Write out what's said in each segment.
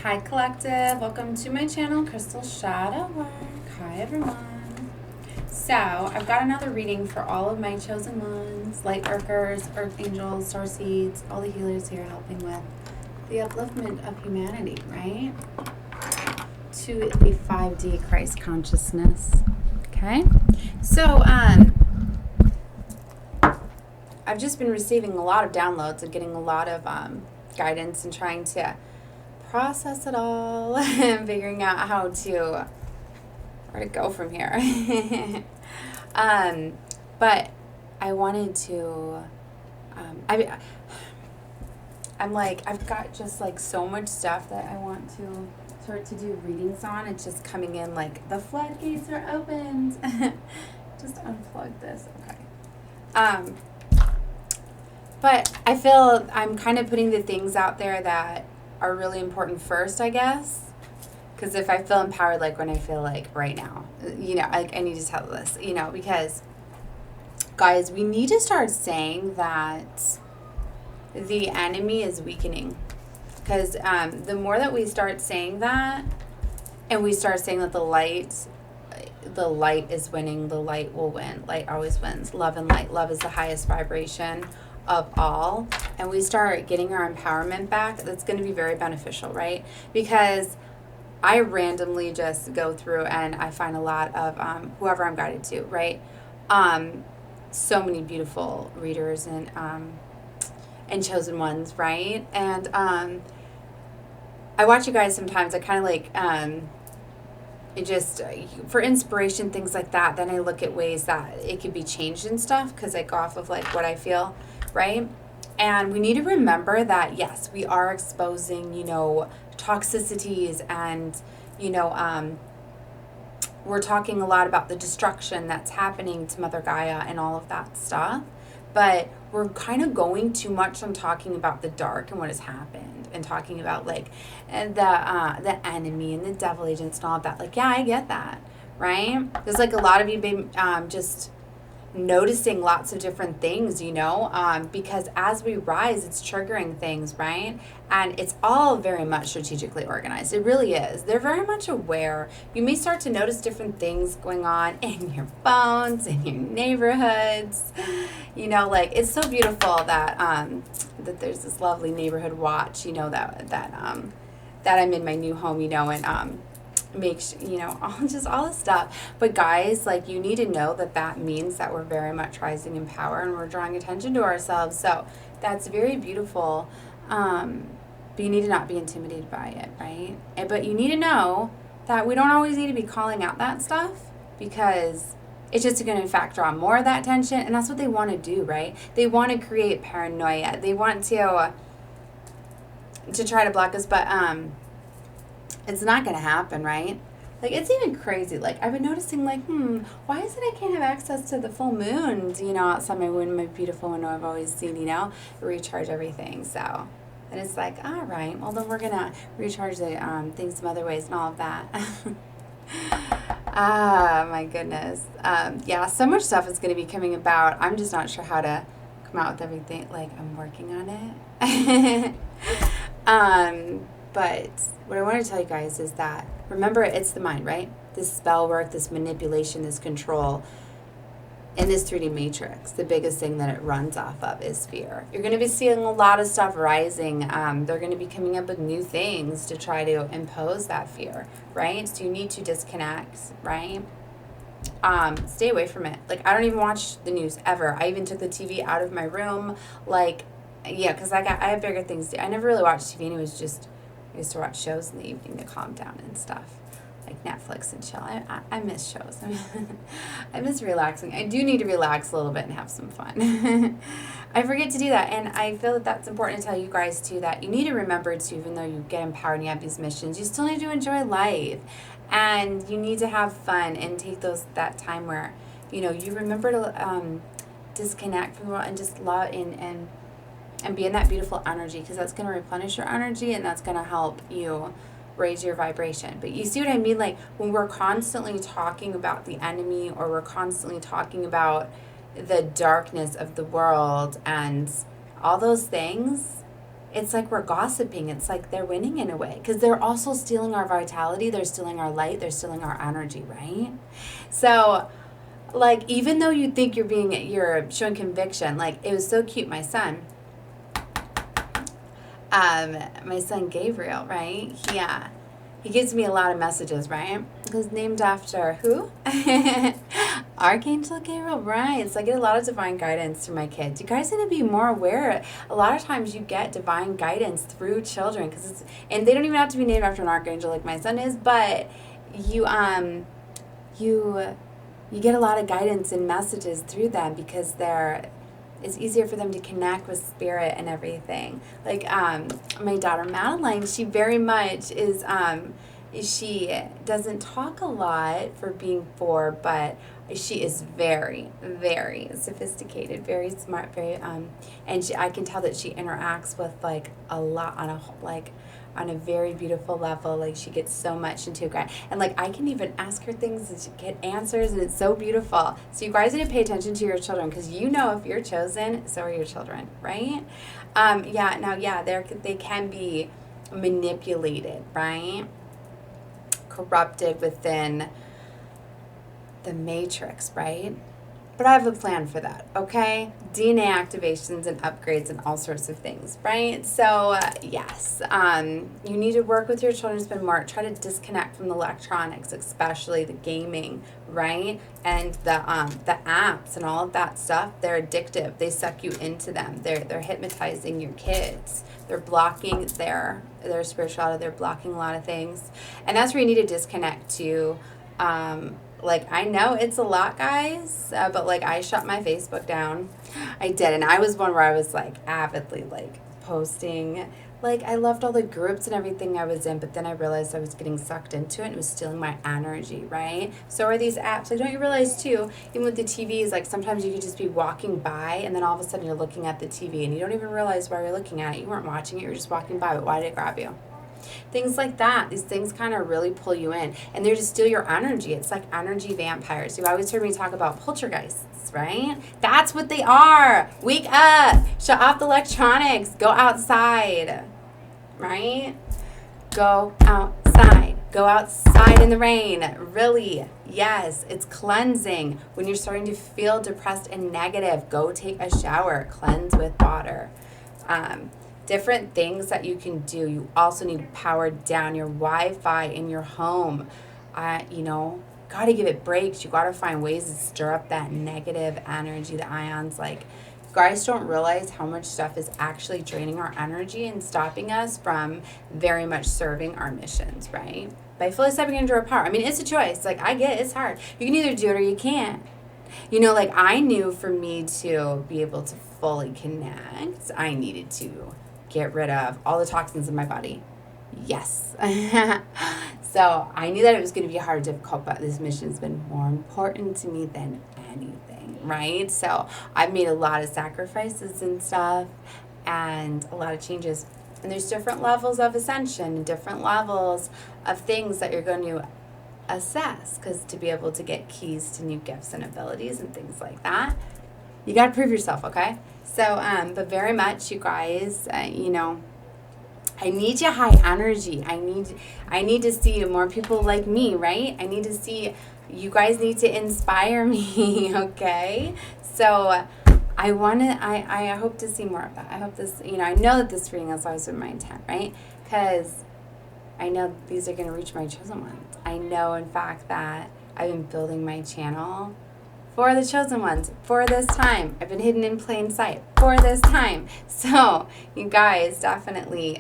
Hi Collective, welcome to my channel, Crystal Shadow Work. Hi everyone. So, I've got another reading for all of my chosen ones, Lightworkers, Earth Angels, Starseeds, all the healers here helping with the upliftment of humanity, right? To the 5D Christ consciousness. Okay? So, I've just been receiving a lot of downloads and getting a lot of guidance and trying to process it all and figuring out where to go from here. But I wanted to, I've got just like so much stuff that I want to start to do readings on. It's just coming in like the floodgates are opened. Just unplug this. Okay. But I feel I'm kind of putting the things out there that are really important first, I guess. Because if I feel empowered, like when I feel like right now, I need to tell this, because, guys, we need to start saying that the enemy is weakening. Because the more that we start saying that, and we start saying that the light is winning, the light will win. Light always wins. Love and light. Love is the highest vibration of all, and we start getting our empowerment back, that's going to be very beneficial, right? Because I randomly just go through and I find a lot of whoever I'm guided to, right? So many beautiful readers and chosen ones, right? And I watch you guys sometimes. I kind of like it just for inspiration, things like that. Then I look at ways that it could be changed and stuff, because I go off of like what I feel, right? And we need to remember that, yes, we are exposing, toxicities and, we're talking a lot about the destruction that's happening to Mother Gaia and all of that stuff. But we're kind of going too much on talking about the dark and what has happened, and talking about like the enemy and the devil agents and all of that. Like, yeah, I get that, right? There's like a lot of you been just noticing lots of different things, because as we rise, it's triggering things, right? And it's all very much strategically organized. It really is. They're very much aware. You may start to notice different things going on in your phones, in your neighborhoods. It's so beautiful that that there's this lovely neighborhood watch, that I'm in my new home, and makes all this stuff. But guys, like, you need to know that means that we're very much rising in power and we're drawing attention to ourselves. So that's very beautiful, but you need to not be intimidated by it, right? But you need to know that we don't always need to be calling out that stuff, because it's just going to in fact draw more of that attention, and that's what they want to do, right? They want to create paranoia. They want to try to block us, but it's not going to happen, right? Like, it's even crazy. Like, I've been noticing, like, why is it I can't have access to the full moons, outside my beautiful window I've always seen, recharge everything. So, and it's like, all right, well, then we're going to recharge the things some other ways and all of that. My goodness. Yeah, so much stuff is going to be coming about. I'm just not sure how to come out with everything. Like, I'm working on it. But what I want to tell you guys is that, remember, it's the mind, right? This spell work, this manipulation, this control. In this 3D matrix, the biggest thing that it runs off of is fear. You're going to be seeing a lot of stuff rising. They're going to be coming up with new things to try to impose that fear, right? So you need to disconnect, right? Stay away from it. Like, I don't even watch the news ever. I even took the TV out of my room. Like, yeah, because I have bigger things to do. I never really watched TV, and it was just, I used to watch shows in the evening to calm down and stuff, like Netflix and chill. I miss shows. I miss relaxing. I do need to relax a little bit and have some fun. I forget to do that, and I feel that that's important to tell you guys, too, that you need to remember, too, even though you get empowered and you have these missions, you still need to enjoy life, and you need to have fun and take that time where, you remember to disconnect from the world and just love and be in that beautiful energy, because that's going to replenish your energy, and that's going to help you raise your vibration. But you see what I mean? Like, when we're constantly talking about the enemy, or we're constantly talking about the darkness of the world and all those things, it's like we're gossiping. It's like they're winning in a way, because they're also stealing our vitality. They're stealing our light. They're stealing our energy, right? So, like, even though you think you're showing conviction, like, it was so cute. My son Gabriel, right? He gives me a lot of messages, right? He's named after who? Archangel Gabriel, right? So I get a lot of divine guidance through my kids. You guys need to be more aware. A lot of times you get divine guidance through children, and they don't even have to be named after an archangel like my son is, but you get a lot of guidance and messages through them, because it's easier for them to connect with spirit and everything. Like, my daughter Madeline, she very much is, she doesn't talk a lot for being 4, but she is very, very sophisticated, very smart, very, and I can tell that she interacts with, like, a lot on a very beautiful level. Like, she gets so much into it, and like I can even ask her things and she get answers, and it's so beautiful. So you guys need to pay attention to your children, because if you're chosen, so are your children, right? They can be manipulated, right? Corrupted within the matrix, right? But I have a plan for that, okay? DNA activations and upgrades and all sorts of things, right? So, yes, you need to work with your children to spend more. Try to disconnect from the electronics, especially the gaming, right? And the apps and all of that stuff. They're addictive. They suck you into them. They're hypnotizing your kids. They're blocking their spirituality. They're blocking a lot of things. And that's where you need to disconnect to. Like, I know it's a lot, guys, but, like, I shut my Facebook down. I did, and I was one where I was, like, avidly, like, posting. Like, I loved all the groups and everything I was in, but then I realized I was getting sucked into it, and it was stealing my energy, right? So are these apps. Like, don't you realize, too, even with the TVs, like, sometimes you could just be walking by, and then all of a sudden you're looking at the TV, and you don't even realize why you're looking at it. You weren't watching it. You were just walking by, but why did it grab you? Things like that. These things kind of really pull you in, and they're to steal your energy. It's like energy vampires. You've always heard me talk about poltergeists, right? That's what they are. Wake up. Shut off the electronics. Go outside, right? Go outside. Go outside in the rain. Really. Yes, it's cleansing. When you're starting to feel depressed and negative, go take a shower. Cleanse with water. Different things that you can do. You also need to power down your Wi-Fi in your home. Got to give it breaks. You got to find ways to stir up that negative energy, the ions. Like, you guys don't realize how much stuff is actually draining our energy and stopping us from very much serving our missions, right? By fully stepping into our power. I mean, it's a choice. Like, I get it, it's hard. You can either do it or you can't. Like, I knew for me to be able to fully connect, I needed to get rid of all the toxins in my body. Yes. So I knew that it was going to be hard, difficult, but this mission has been more important to me than anything, right? So I've made a lot of sacrifices and stuff, and a lot of changes. And there's different levels of ascension and different levels of things that you're going to assess, because to be able to get keys to new gifts and abilities and things like that, you got to prove yourself, okay? So, but very much, you guys, I need your high energy. I need to see more people like me, right? I need to see, you guys need to inspire me, okay? So I hope to see more of that. I hope this, I know that this reading is always been my intent, right? Because I know these are going to reach my chosen ones. I know, in fact, that I've been building my channel for the chosen ones, for this time. I've been hidden in plain sight for this time. So, you guys, definitely,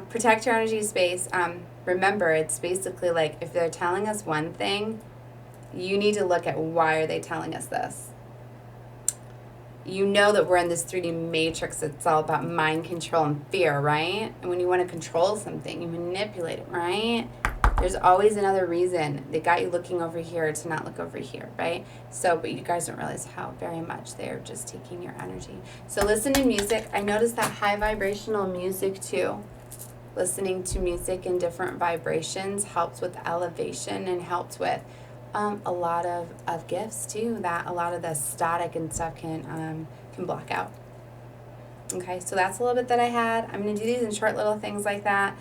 protect your energy space. Remember, it's basically like, if they're telling us one thing, you need to look at, why are they telling us this? You know that we're in this 3D matrix. It's all about mind control and fear, right? And when you want to control something, you manipulate it, right? There's always another reason. They got you looking over here to not look over here, right? So, but you guys don't realize how very much they're just taking your energy. So listen to music. I noticed that high vibrational music too. Listening to music in different vibrations helps with elevation and helps with a lot of gifts too, that a lot of the static and stuff can block out. Okay, so that's a little bit that I had. I'm going to do these in short little things like that.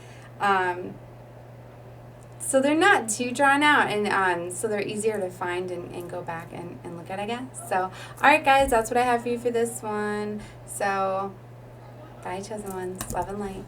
So they're not too drawn out, and so they're easier to find and go back and look at, I guess. So, alright guys, that's what I have for you for this one. So, bye chosen ones. Love and light.